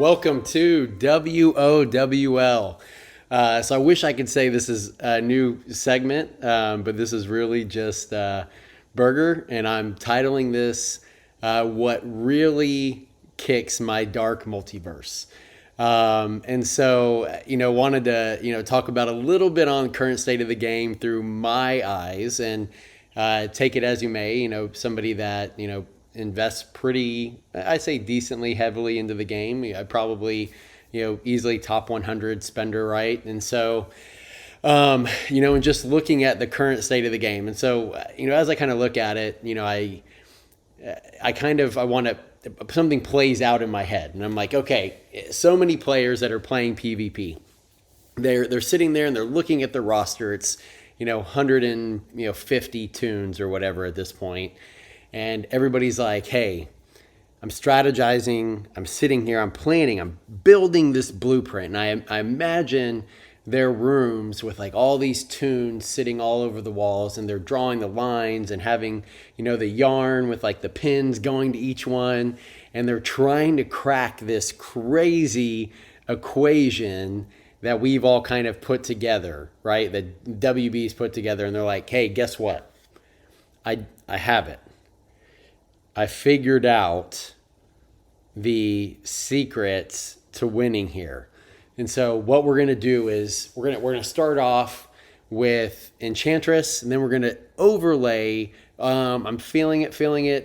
Welcome to WOWL. So I wish I could say this is a new segment, but this is really just Burger, and I'm titling this What Really Kicks My Dark Multiverse. And so, wanted to, talk about a little bit on the current state of the game through my eyes and take it as you may, somebody that, invests pretty, I say decently heavily into the game. I probably, easily top 100 spender, right? And so, and just looking at the current state of the game. And so, as I kind of look at it, I want to, something plays out in my head and I'm like, okay, so many players that are playing PvP, they're sitting there and they're looking at the roster. It's, 150 tunes or whatever at this point. And everybody's like, hey, I'm strategizing, I'm sitting here, I'm planning, I'm building this blueprint. And I imagine their rooms with like all these tunes sitting all over the walls, and they're drawing the lines and having, the yarn with like the pins going to each one. And they're trying to crack this crazy equation that we've all kind of put together, right? That WB's put together. And they're like, hey, guess what? I have it. I figured out the secrets to winning here. And so what we're going to do is we're going to start off with Enchantress, and then we're going to overlay I'm feeling it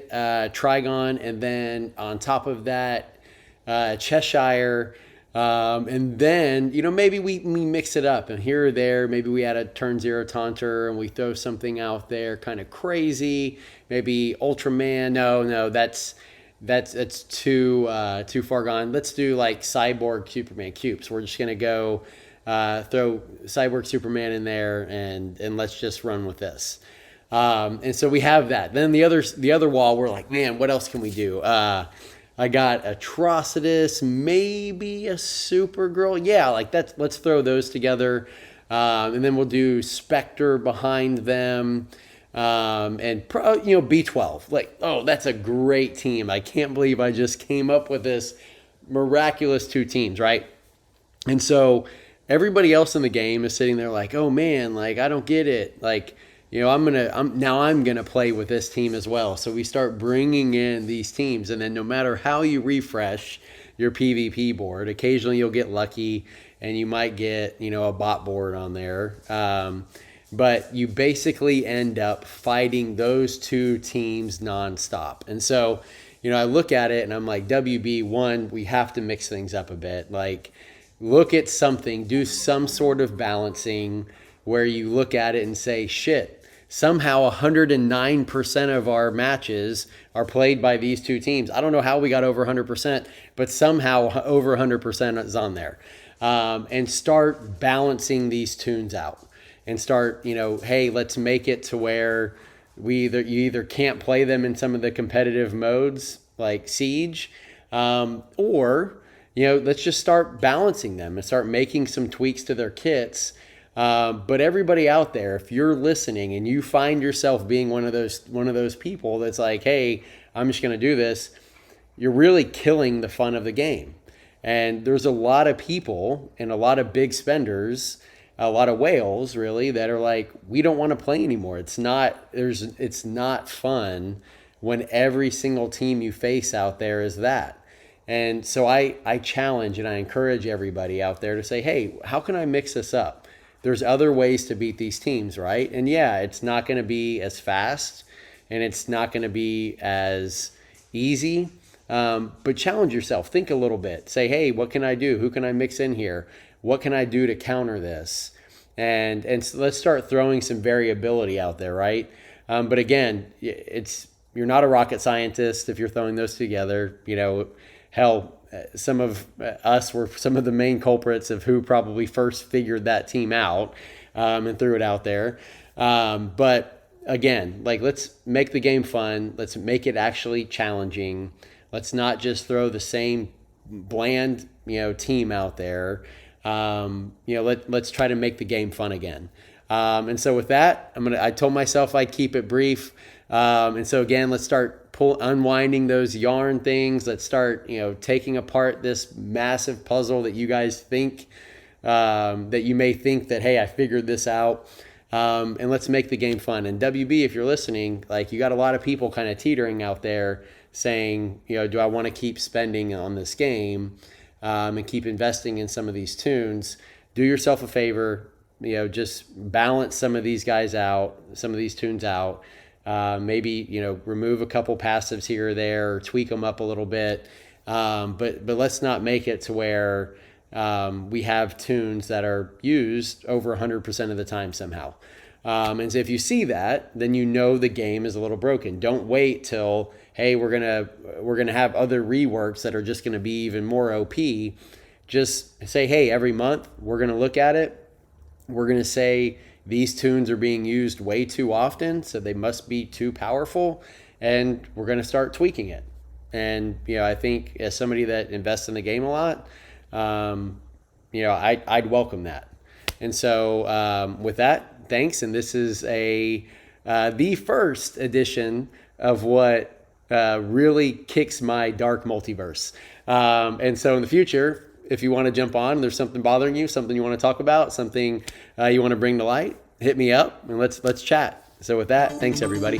Trigon, and then on top of that Cheshire, and then maybe we mix it up, and here or there maybe we add a turn 0 taunter and we throw something out there kind of crazy, maybe Ultraman. No, that's too far gone. Let's do like Cyborg Superman cubes. We're just gonna go throw Cyborg Superman in there and let's just run with this. And so we have that. Then the other wall, we're like, man, what else can we do? I got Atrocitus, maybe a Supergirl. Yeah, like that. Let's throw those together. And then we'll do Spectre behind them. And B12. Like, oh, that's a great team. I can't believe I just came up with this miraculous 2 teams, right? And so everybody else in the game is sitting there like, oh man, like I don't get it. Like, I'm gonna play with this team as well. So we start bringing in these teams, and then no matter how you refresh your PvP board, occasionally you'll get lucky, and you might get a bot board on there. But you basically end up fighting those 2 teams nonstop. And so, I look at it and I'm like, WB1, we have to mix things up a bit. Like, look at something, do some sort of balancing where you look at it and say, shit, somehow 109% of our matches are played by these 2 teams. I don't know how we got over 100%, but somehow over 100% is on there. And start balancing these tunes out. And start, hey, let's make it to where you either can't play them in some of the competitive modes like Siege, or let's just start balancing them and start making some tweaks to their kits. But everybody out there, if you're listening and you find yourself being one of those people that's like, hey, I'm just going to do this, you're really killing the fun of the game. And there's a lot of people and a lot of big spenders, a lot of whales really, that are like, we don't want to play anymore. It's not fun when every single team you face out there is that. And so I challenge and I encourage everybody out there to say, hey, how can I mix this up? There's other ways to beat these teams, right? And yeah, it's not going to be as fast and it's not going to be as easy, but challenge yourself. Think a little bit. Say, hey, what can I do? Who can I mix in here? What can I do to counter this? And so let's start throwing some variability out there, right? But again, you're not a rocket scientist if you're throwing those together. Hell, some of us were some of the main culprits of who probably first figured that team out and threw it out there. But again, like, let's make the game fun. Let's make it actually challenging. Let's not just throw the same bland, team out there. Let's try to make the game fun again. And so with that, I told myself I'd keep it brief. And so again, let's start unwinding those yarn things. Let's start, taking apart this massive puzzle that you guys think, that you may think that, hey, I figured this out. And let's make the game fun. And WB, if you're listening, like, you got a lot of people kind of teetering out there saying, do I want to keep spending on this game, and keep investing in some of these tunes? Do yourself a favor, just balance some of these guys out, some of these tunes out. Maybe, remove a couple passives here or there, or tweak them up a little bit. But let's not make it to where we have tunes that are used over 100% of the time somehow. And so if you see that, then the game is a little broken. Don't wait till, hey, we're gonna have other reworks that are just gonna be even more OP. Just say, hey, every month we're gonna look at it. We're gonna say these tunes are being used way too often, so they must be too powerful, and we're gonna start tweaking it. And I think as somebody that invests in the game a lot, I'd welcome that. And so with that, thanks. And this is the first edition of what really kicks my dark multiverse. And so in the future, if you want to jump on, there's something bothering you, something you want to talk about, something you want to bring to light, hit me up and let's chat. So with that, thanks everybody.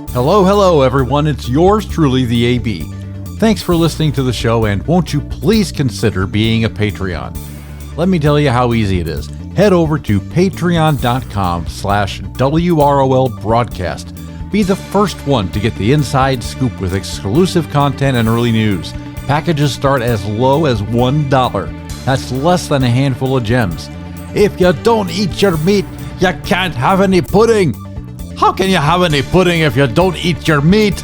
Hello everyone. It's yours truly, the AB. Thanks for listening to the show, and won't you please consider being a Patreon? Let me tell you how easy it is. Head over to patreon.com/WROL broadcast. Be the first one to get the inside scoop with exclusive content and early news. Packages start as low as $1. That's less than a handful of gems. If you don't eat your meat, you can't have any pudding. How can you have any pudding if you don't eat your meat?